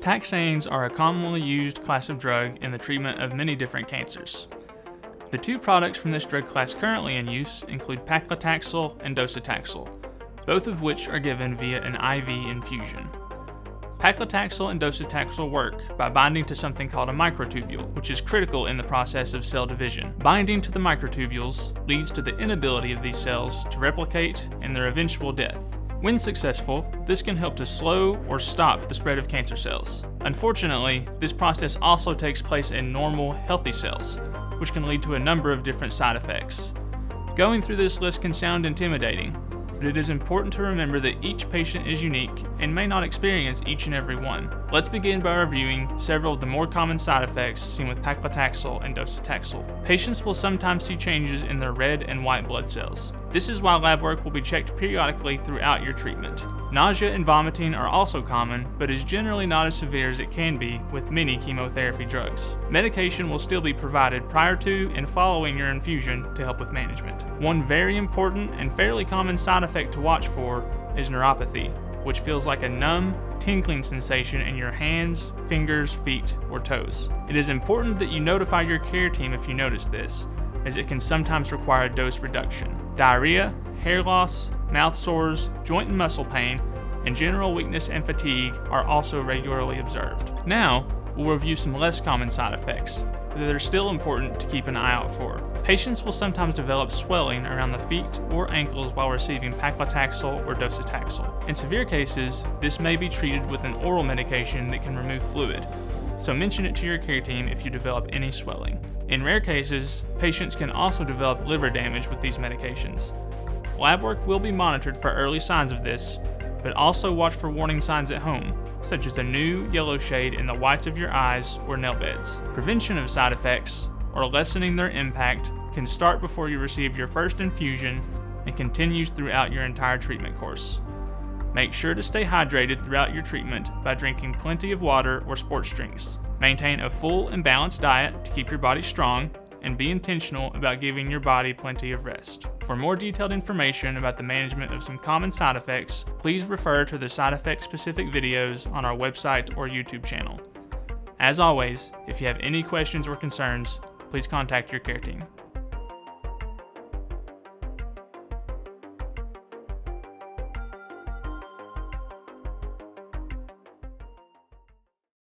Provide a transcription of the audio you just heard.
Taxanes are a commonly used class of drug in the treatment of many different cancers. The two products from this drug class currently in use include paclitaxel and docetaxel, both of which are given via an IV infusion. Paclitaxel and docetaxel work by binding to something called a microtubule, which is critical in the process of cell division. Binding to the microtubules leads to the inability of these cells to replicate and their eventual death. When successful, this can help to slow or stop the spread of cancer cells. Unfortunately, this process also takes place in normal, healthy cells, which can lead to a number of different side effects. Going through this list can sound intimidating, but it is important to remember that each patient is unique and may not experience each and every one. Let's begin by reviewing several of the more common side effects seen with paclitaxel and docetaxel. Patients will sometimes see changes in their red and white blood cells. This is why lab work will be checked periodically throughout your treatment. Nausea and vomiting are also common, but is generally not as severe as it can be with many chemotherapy drugs. Medication will still be provided prior to and following your infusion to help with management. One very important and fairly common side effect to watch for is neuropathy, which feels like a numb, tingling sensation in your hands, fingers, feet, or toes. It is important that you notify your care team if you notice this, as it can sometimes require a dose reduction. Diarrhea, hair loss, mouth sores, joint and muscle pain, and general weakness and fatigue are also regularly observed. Now, we'll review some less common side effects, but that are still important to keep an eye out for. Patients will sometimes develop swelling around the feet or ankles while receiving paclitaxel or docetaxel. In severe cases, this may be treated with an oral medication that can remove fluid, so mention it to your care team if you develop any swelling. In rare cases, patients can also develop liver damage with these medications. Lab work will be monitored for early signs of this, but also watch for warning signs at home, such as a new yellow shade in the whites of your eyes or nail beds. Prevention of side effects, or lessening their impact, can start before you receive your first infusion and continues throughout your entire treatment course. Make sure to stay hydrated throughout your treatment by drinking plenty of water or sports drinks. Maintain a full and balanced diet to keep your body strong, and be intentional about giving your body plenty of rest. For more detailed information about the management of some common side effects, please refer to the side effect specific videos on our website or YouTube channel. As always, if you have any questions or concerns, please contact your care team.